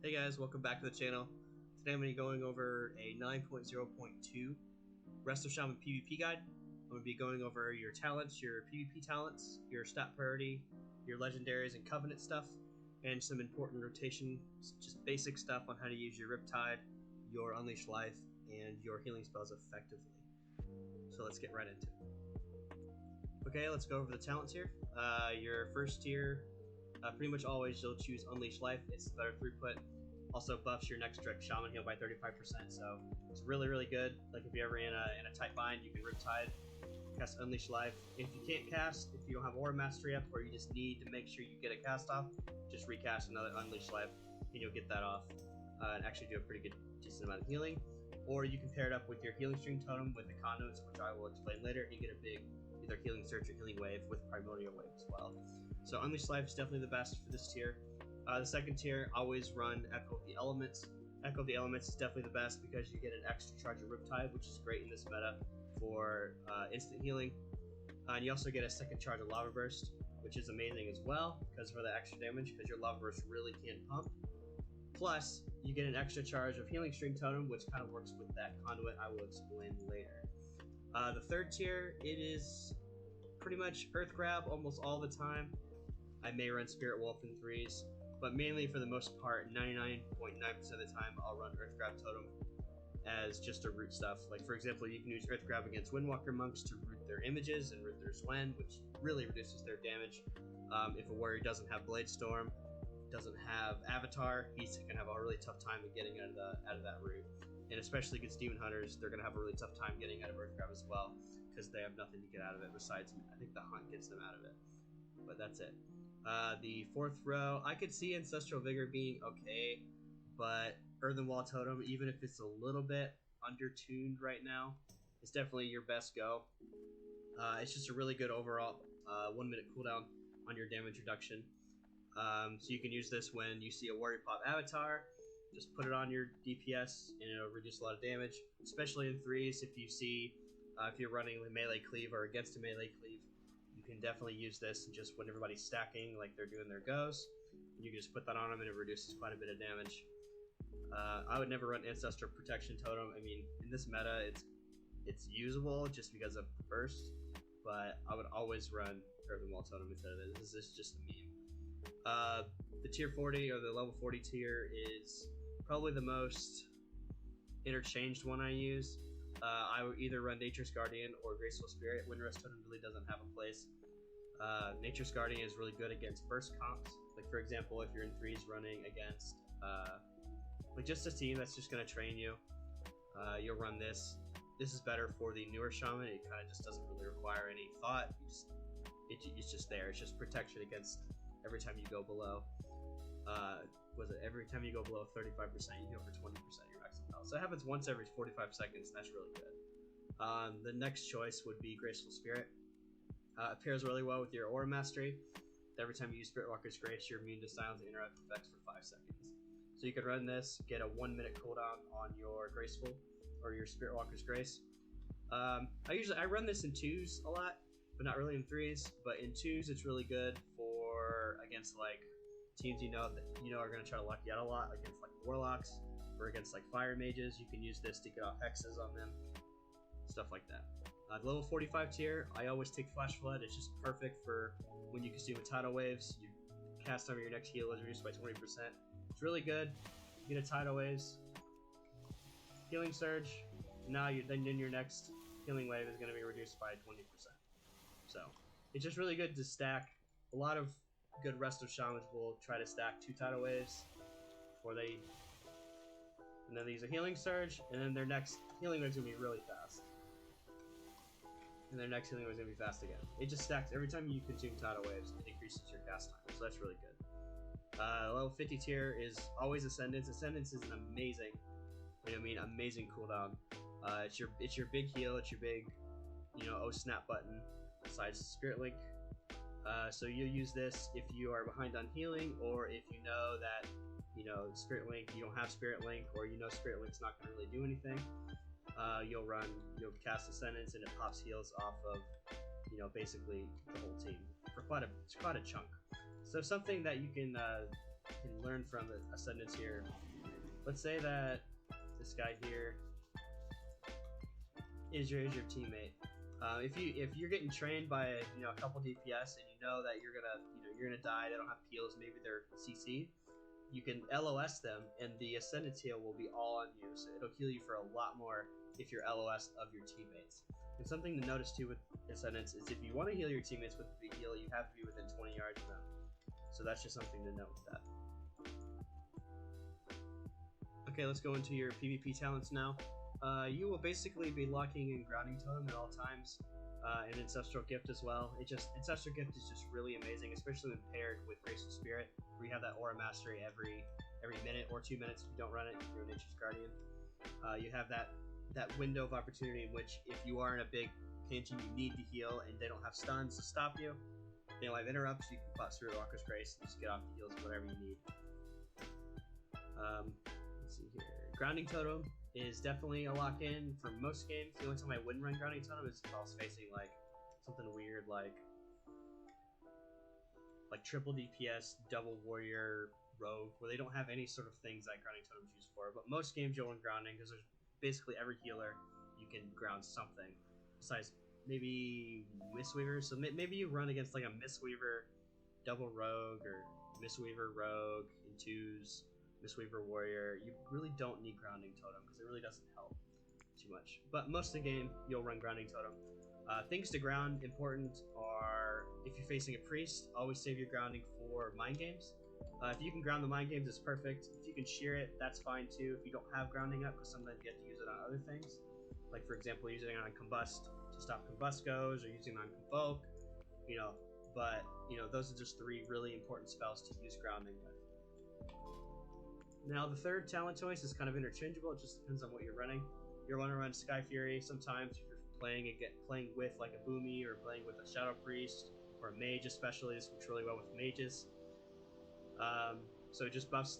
Hey guys, welcome back to the channel. Today I'm going to be going over a 9.0.2 Resto Shaman PvP guide. I'm going to be going over your talents, your PvP talents, your stat priority, your legendaries and covenant stuff, and some important rotation, just basic stuff on how to use your Riptide, your Unleash Life, and your healing spells effectively. So let's get right into it. Okay, let's go over the talents here. Your first tier, pretty much always you'll choose Unleash Life. It's better throughput. Also buffs your next direct Shaman heal by 35%, so it's really good. Like if you're ever in a tight bind, you can Riptide, cast Unleash Life. If you can't cast, if you don't have Aura Mastery up, or you just need to make sure you get a cast off, just recast another Unleash Life, and you'll get that off, and actually do a pretty good, decent amount of healing. Or you can pair it up with your Healing String Totem with the Conduits, which I will explain later, and you get a big either Healing Surge or Healing Wave with Primordial Wave as well. So Unleash Life is definitely the best for this tier. The second tier, always run Echo of the Elements. Echo of the Elements is definitely the best because you get an extra charge of Riptide, which is great in this meta for instant healing. And you also get a second charge of Lava Burst, which is amazing as well because for the extra damage, because your Lava Burst really can pump. Plus, you get an extra charge of Healing String Totem, which kind of works with that Conduit I will explain later. The third tier, it is pretty much Earth Grab almost all the time. I may run Spirit Wolf in 3s. But mainly for the most part, 99.9% of the time, I'll run Earth Grab Totem as just to root stuff. Like for example, you can use Earth Grab against Windwalker monks to root their images and root their Swen, which really reduces their damage. If a warrior doesn't have Blade Storm, doesn't have Avatar, he's gonna have a really tough time of getting out of that root. And especially against Demon Hunters, they're gonna have a really tough time getting out of Earth Grab as well, because they have nothing to get out of it besides, I think the Hunt gets them out of it. But that's it. The fourth row, I could see Ancestral Vigor being okay, but Earthen Wall Totem, even if it's a little bit under-tuned right now, it's definitely your best go. It's just a really good overall 1 minute cooldown on your damage reduction. So you can use this when you see a Warrior Pop Avatar, just put it on your DPS and it'll reduce a lot of damage, especially in 3s if you see, if you're running with melee cleave or against a melee cleave. You can definitely use this just when everybody's stacking, like they're doing their goes. You can just put that on them and it reduces quite a bit of damage. I would never run Ancestral Protection Totem. I mean, in this meta, it's usable just because of burst, but I would always run Earthen Wall Totem instead of it. This is just a meme. The tier 40 or the level 40 tier is probably the most interchanged one I use. I would either run Nature's Guardian or Graceful Spirit. Windrest Totem really doesn't have a place. Nature's Guardian is really good against burst comps. Like for example, if you're in 3s running against like just a team that's just going to train you, you'll run this. This is better for the newer Shaman. It kind of just doesn't really require any thought. It's just there. It's just protection against every time you go below. Every time you go below 35%, you heal for 20% of your maximum health. So it happens once every 45 seconds, and that's really good. The next choice would be Graceful Spirit. It pairs really well with your Aura Mastery. Every time you use Spirit Walker's Grace, you're immune to silence and interrupt effects for 5 seconds. So you could run this, get a 1 minute cooldown on your Graceful or your Spirit Walker's Grace. I run this in 2s a lot, but not really in 3s. But in 2s, it's really good for against like teams you know are going to try to lock you out a lot, against like Warlocks or against like Fire Mages. You can use this to get off hexes on them, stuff like that. The level 45 tier, I always take Flash Flood. It's just perfect for when you consume with Tidal Waves. You cast over your next heal is reduced by 20%. It's really good. You get a Tidal Waves, Healing Surge. Now then your next Healing Wave is going to be reduced by 20%. So it's just really good to stack. A lot of good Resto Shamans will try to stack 2 Tidal Waves before and then they use a Healing Surge, and then their next Healing Wave is going to be really fast. And their next Healing Wave is going to be fast again. It just stacks. Every time you consume Tidal Waves, it increases your cast time, so that's really good. Level 50 tier is always Ascendance. Ascendance is an amazing cooldown. It's your big heal, it's your big, oh snap button, besides Spirit Link. So you'll use this if you are behind on healing, or if you know that, Spirit Link, you don't have Spirit Link, or Spirit Link's not going to really do anything. You'll cast Ascendance and it pops heals off of, basically the whole team for quite a chunk. So something that you can can learn from the Ascendants here. Let's say that this guy here is your teammate. If you're getting trained by a couple DPS and you know that you're gonna die, they don't have peels, maybe they're CC, you can LOS them and the Ascendant's heal will be all on you, so it'll heal you for a lot more if you're LOS of your teammates. And something to notice too with Ascendants is if you want to heal your teammates with the heal, you have to be within 20 yards of them. So that's just something to note with that. Okay, let's go into your PvP talents now. You will basically be locking in Grounding Totem at all times, and Ancestral Gift as well. Ancestral Gift is just really amazing, especially when paired with Graceful Spirit, where you have that Aura Mastery every minute or 2 minutes. If you don't run it, you're Nature's Guardian. You have that window of opportunity in which if you are in a big pinch and you need to heal and they don't have stuns to stop you, they don't have interrupts, you can pop through Walker's Grace and just get off the heals of whatever you need. Let's see here. Grounding Totem is definitely a lock-in for most games. The only time I wouldn't run Grounding Totem is if I was facing like something weird like triple DPS, double warrior, rogue, where they don't have any sort of things that Grounding Totem is used for. But most games you'll run Grounding because there's basically every healer you can ground something. Besides maybe Mistweaver, so maybe you run against like a Mistweaver double rogue or Mistweaver rogue in twos, Mistweaver warrior. You really don't need Grounding Totem because it really doesn't help too much. But most of the game you'll run Grounding Totem. Things to ground important are if you're facing a priest, always save your grounding for mind games. If you can ground the mind games, it's perfect. If you can shear it, that's fine too. If you don't have grounding up, because sometimes you have to use it on other things, like for example, using it on Combust to stop Combuscos, or using it on Convoke, But those are just 3 really important spells to use grounding with. Now the third talent choice is kind of interchangeable. It just depends on what you're running. You want to run Sky Fury sometimes if you're playing with like a Boomy or playing with a Shadow Priest or a Mage especially. This works really well with mages. So it just buffs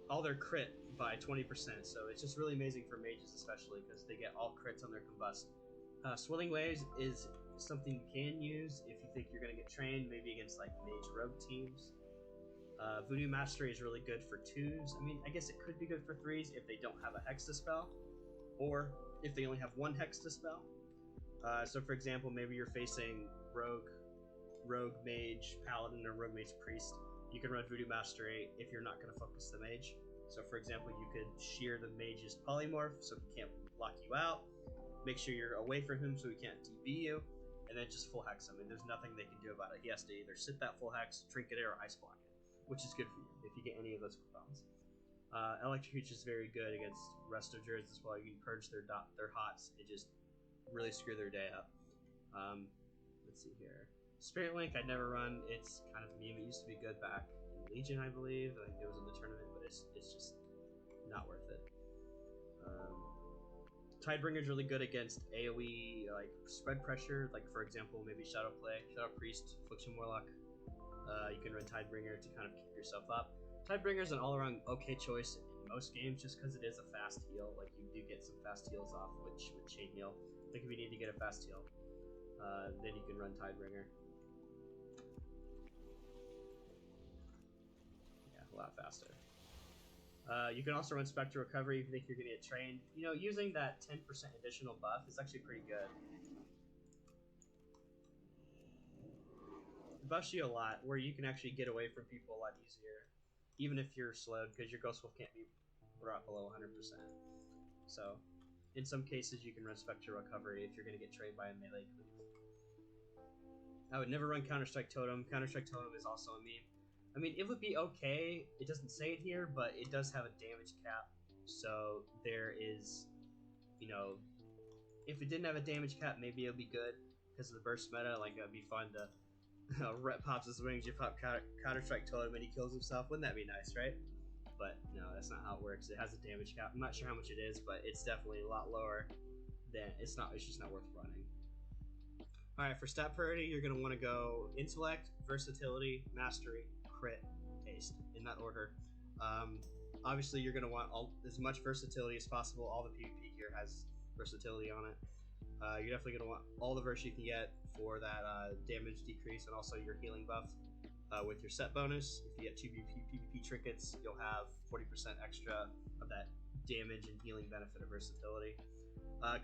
all their crit by 20%. So it's just really amazing for mages especially because they get all crits on their Combust. Swirling Waves is something you can use if you think you're going to get trained, maybe against like mage rogue teams. Voodoo Mastery is really good for 2s. I mean, I guess it could be good for 3s if they don't have a Hex dispel, or if they only have 1 Hex dispel. So for example, maybe you're facing rogue mage paladin or rogue mage priest. You can run Voodoo Mastery if you're not going to focus the mage. So for example, you could shear the mage's polymorph so he can't lock you out. Make sure you're away from him so he can't DB you, and then just full hex him. And there's nothing they can do about it. He has to either sit that full hex, trinket it, or ice block it, which is good for you if you get any of those cooldowns. Electrocution is very good against Resto Druids as well. You can purge their hots and just really screw their day up. Let's see here. Spirit Link I'd never run. It's kind of a meme. It used to be good back in Legion, I believe. I think it was in the tournament, but it's just not worth it. Tidebringer is really good against AoE like spread pressure, like for example maybe Shadow Priest, Affliction Warlock. You can run Tidebringer to kind of keep yourself up. Tidebringer is an all-around okay choice in most games just because it is a fast heal. Like you do get some fast heals off with Chain Heal. I think if you need to get a fast heal, then you can run Tidebringer. Yeah, a lot faster. You can also run Spectre Recovery if you think you're going to get trained. Using that 10% additional buff is actually pretty good. It buffs you a lot, where you can actually get away from people a lot easier, even if you're slowed, because your Ghost Wolf can't be brought below 100%. So, in some cases, you can run Spectre Recovery if you're going to get trained by a melee cleave. I would never run Counter-Strike Totem. Counter-Strike Totem is also a meme. I mean, it would be okay. It doesn't say it here, but it does have a damage cap. So there is, if it didn't have a damage cap, maybe it'll be good because of the burst meta. Like, it'd be fun to, Rhett pops his wings, you pop Counter-Strike Totem, and he kills himself. Wouldn't that be nice, right? But no, that's not how it works. It has a damage cap. I'm not sure how much it is, but it's definitely a lot lower than it's just not worth running. Alright, for stat priority, you're going to want to go Intellect, Versatility, Mastery, Crit, Haste, in that order. Obviously, you're going to want as much versatility as possible. All the PvP gear has versatility on it. You're definitely going to want all the verse you can get for that damage decrease and also your healing buff. with your set bonus. If you get 2 PvP trinkets, you'll have 40% extra of that damage and healing benefit of versatility.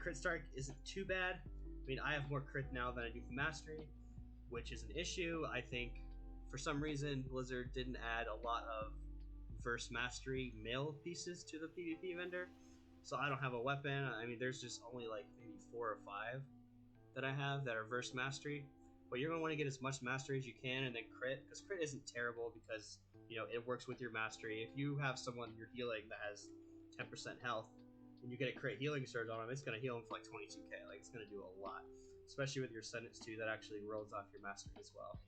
Crit Strike isn't too bad. I mean, I have more crit now than I do for Mastery, which is an issue. I think for some reason Blizzard didn't add a lot of Verse Mastery mail pieces to the PvP vendor, so I don't have a weapon. I mean, there's just only like maybe 4 or 5 that I have that are Verse Mastery. But you're going to want to get as much Mastery as you can, and then crit, because crit isn't terrible because, you know, it works with your Mastery. If you have someone you're healing that has 10% health, and you get a crit healing surge on them, it's going to heal them for like 22k. Like, it's going to do a lot, especially with your sentence 2 that actually rolls off your Mastery as well.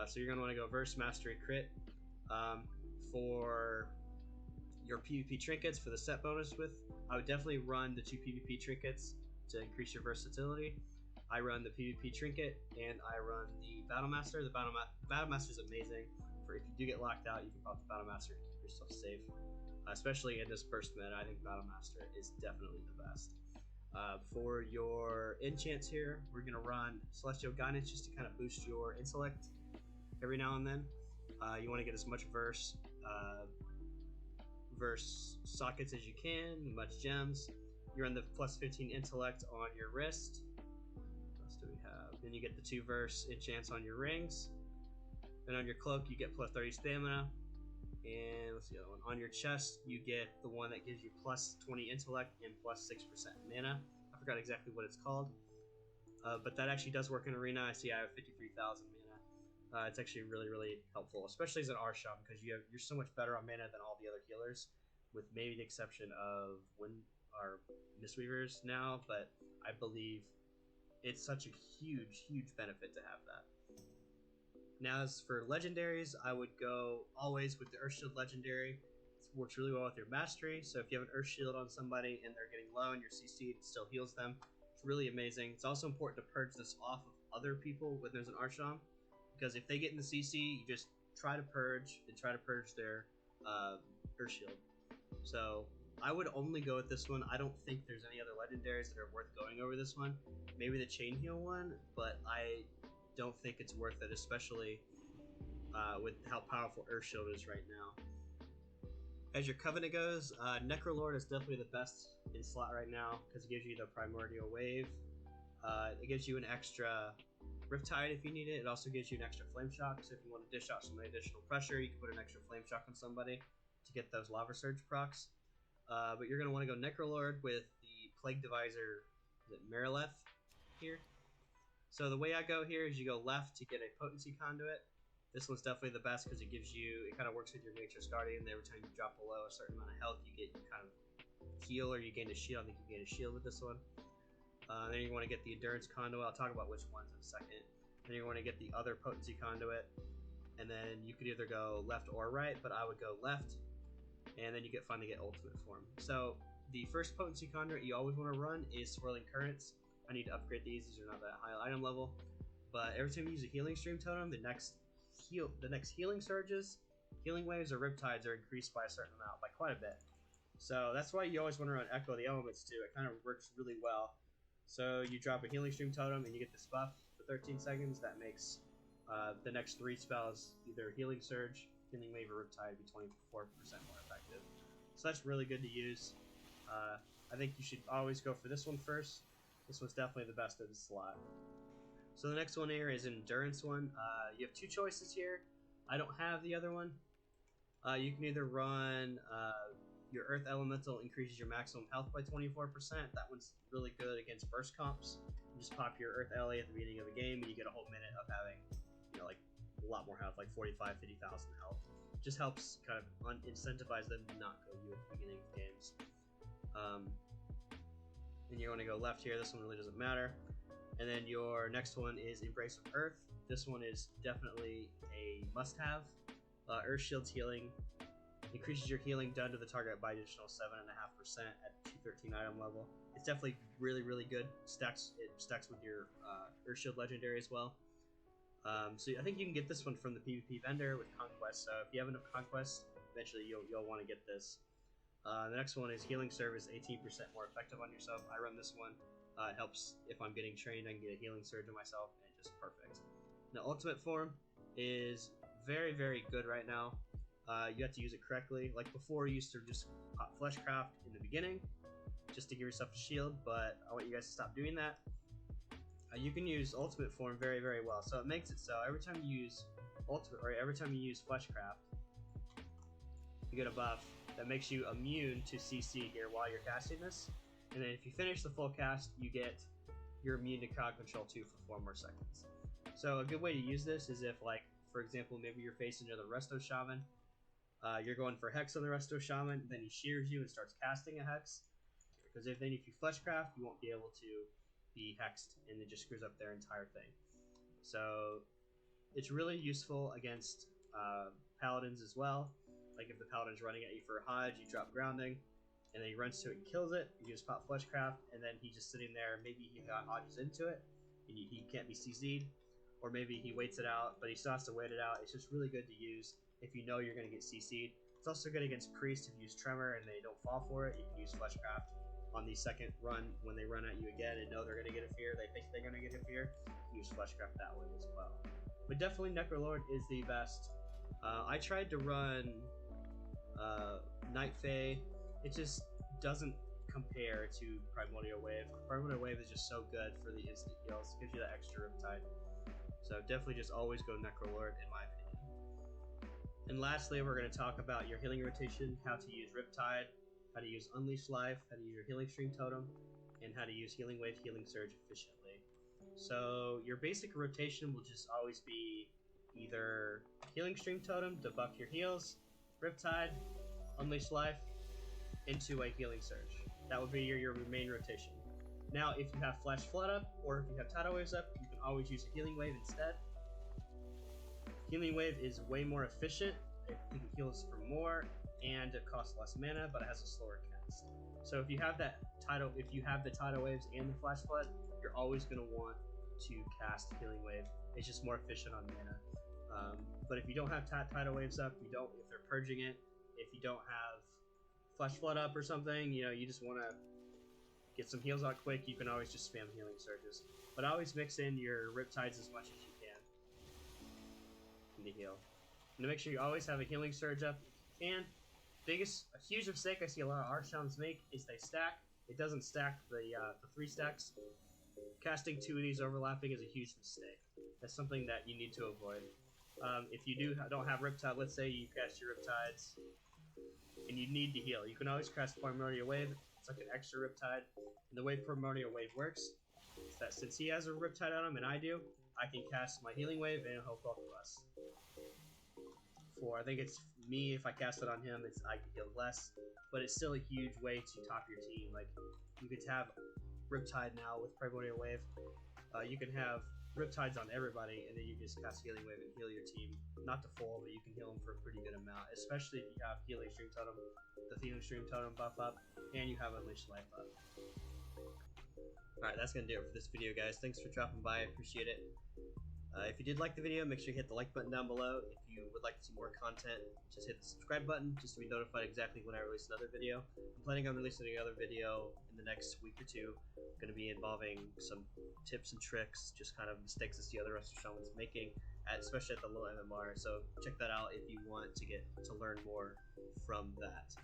So you're going to want to go Verse Mastery crit. For your PvP trinkets for the set bonus I would definitely run the 2 PvP trinkets to increase your versatility. I run the PvP trinket and I run the Battle Master. The Battle Master is amazing for if you do get locked out, you can pop the Battle Master to keep yourself safe. Especially in this burst meta, I think Battle Master is definitely the best. For your enchants here, we're going to run Celestial Guidance just to kind of boost your intellect every now and then. You want to get as much verse sockets as you can, much gems. You run the plus 15 intellect on your wrist. What else do we have? Then you get the 2 verse enchants on your rings. And on your cloak, you get plus 30 stamina. And what's the other one? On your chest, you get the one that gives you plus 20 intellect and plus 6% mana. I forgot exactly what it's called. But that actually does work in Arena. I see I have 53,000 mana. It's actually really, really helpful, especially as an Archon, because you're so much better on mana than all the other healers, with maybe the exception of Mistweavers now, but I believe it's such a huge, huge benefit to have that. Now, as for Legendaries, I would go always with the Earthshield Legendary. It works really well with your Mastery, so if you have an Earthshield on somebody and they're getting low and you're CC'd, it still heals them. It's really amazing. It's also important to purge this off of other people when there's an Archon, because if they get in the CC, you just try to purge their Earthshield. So I would only go with this one. I don't think there's any other Legendaries that are worth going over this one. Maybe the Chain Heal one, but I don't think it's worth it, especially with how powerful Earthshield is right now. As your Covenant goes, Necrolord is definitely the best in slot right now because it gives you the Primordial Wave. It gives you an extra Riptide if you need it. It also gives you an extra Flame Shock, so if you want to dish out some additional pressure, you can put an extra Flame Shock on somebody to get those Lava Surge procs. But you're going to want to go Necrolord with the Plague Deviser, is it Marileth here? So the way I go here is you go left to get a Potency Conduit. This one's definitely the best because it kind of works with your Nature's Guardian. Every time you drop below a certain amount of health, you kind of heal or you gain a shield. I think you gain a shield with this one. Then you want to get the Endurance Conduit. I'll talk about which ones in a second. Then you want to get the other Potency Conduit. And then you could either go left or right, but I would go left. And then you finally get Ultimate Form. So the first Potency Conduit you always want to run is Swirling Currents. I need to upgrade these are not that high item level. But every time you use a Healing Stream Totem, the next healing surges, healing waves, or riptides are increased by a certain amount, by quite a bit. So that's why you always want to run Echo the Elements too. It kind of works really well. So you drop a Healing Stream Totem and you get this buff for 13 seconds. That makes the next 3 spells, either Healing Surge, Healing Wave, or Riptide, be 24% more effective. So that's really good to use. I think you should always go for this one first. This one's definitely the best of the slot. So the next one here is an Endurance one. You have 2 choices here. I don't have the other one. You can either run your Earth Elemental increases your maximum health by 24%. That one's really good against burst comps. You just pop your Earth LA at the beginning of the game and you get a whole minute of having, like a lot more health, like 45, 50,000 health. Just helps kind of incentivize them to not go you at the beginning of games. And you're going to go left here. This one really doesn't matter. And then your next one is Embrace of Earth. This one is definitely a must-have. Earth Shield's healing increases your healing done to the target by additional 7.5% at 213 item level. It's definitely really, really good. It stacks with your Earth Shield Legendary as well. So I think you can get this one from the PvP vendor with Conquest. So if you have enough Conquest, eventually you'll want to get this. The next one is Healing Service, 18% more effective on yourself. I run this one. It helps if I'm getting trained, I can get a Healing Surge on myself, and just perfect. Now, Ultimate Form is very, very good right now. You have to use it correctly. Like before, you used to just pop Fleshcraft in the beginning just to give yourself a shield, but I want you guys to stop doing that. You can use ultimate form very, very well. So it makes it so every time you use ultimate, or every time you use Fleshcraft, you get a buff that makes you immune to CC here while you're casting this. And then if you finish the full cast, you're immune to crowd control too for 4 more seconds. So a good way to use this is if, like, for example, maybe you're facing another Resto Shaman. You're going for Hex on the Resto Shaman, then he shears you and starts casting a Hex. Because if you Fleshcraft, you won't be able to be hexed, and it just screws up their entire thing. So it's really useful against paladins as well. Like if the paladin's running at you for a Hodge, you drop grounding, and then he runs to it and kills it. You just pop Fleshcraft, and then he's just sitting there. Maybe he got Hodges into it, and he can't be CC'd, or maybe he waits it out, but he still has to wait it out. It's just really good to use if you know you're going to get CC'd. It's also good against priests if you use Tremor and they don't fall for it. You can use Fleshcraft on the second run when they run at you again and know they're going to get a fear. They think they're going to get a fear. You use Fleshcraft that way as well. But definitely Necrolord is the best. I tried to run Night Fae. It just doesn't compare to Primordial Wave. Primordial Wave is just so good for the instant heals. It gives you that extra Riptide. So definitely just always go Necrolord in my opinion. And lastly, we're going to talk about your healing rotation, how to use Riptide, how to use Unleash Life, how to use your Healing Stream Totem, and how to use Healing Wave, Healing Surge efficiently. So your basic rotation will just always be either Healing Stream Totem to buff your heals, Riptide, Unleash Life, into a Healing Surge. That would be your main rotation. Now, if you have Flash Flood up, or if you have Tidal Waves up, you can always use a Healing Wave instead. Healing Wave is way more efficient. It heals for more, and it costs less mana, but it has a slower cast. So if you have the Tidal Waves and the Flash Flood, you're always going to want to cast Healing Wave. It's just more efficient on mana. But if you don't have Tidal Waves up, if they're purging it, if you don't have Flash Flood up or something, you just want to get some heals out quick, you can always just spam Healing Surges. But always mix in your Riptides as much as you can to heal. And to make sure you always have a Healing Surge up. And a huge mistake I see a lot of Archons make is they stack. It doesn't stack the 3 stacks. Casting 2 of these overlapping is a huge mistake. That's something that you need to avoid. If you don't have Riptide, let's say you cast your Riptides and you need to heal, you can always cast Primordial Wave. It's like an extra Riptide. And the way Primordial Wave works is that since he has a Riptide on him and I do, I can cast my Healing Wave and help both of us. I think it's me, if I cast it on him, I can heal less, but it's still a huge way to top your team. Like, you could have Riptide now with Primordial Wave. You can have Riptides on everybody, and then you just cast Healing Wave and heal your team. Not to full, but you can heal them for a pretty good amount, especially if you have Healing Stream Totem, the Healing Stream Totem buff up, and you have Unleash Life up. Alright, that's going to do it for this video, guys. Thanks for dropping by. I appreciate it. If you did like the video, make sure you hit the like button down below. If you would like to see more content, just hit the subscribe button just to be notified exactly when I release another video. I'm planning on releasing another video in the next week or two. Going to be involving some tips and tricks, just kind of mistakes that the other Resto Shamans making, especially at the low MMR. So check that out if you want to learn more from that.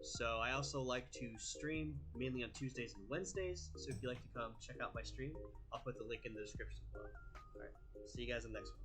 So I also like to stream mainly on Tuesdays and Wednesdays. So if you'd like to come check out my stream, I'll put the link in the description below. Alright, see you guys in the next one.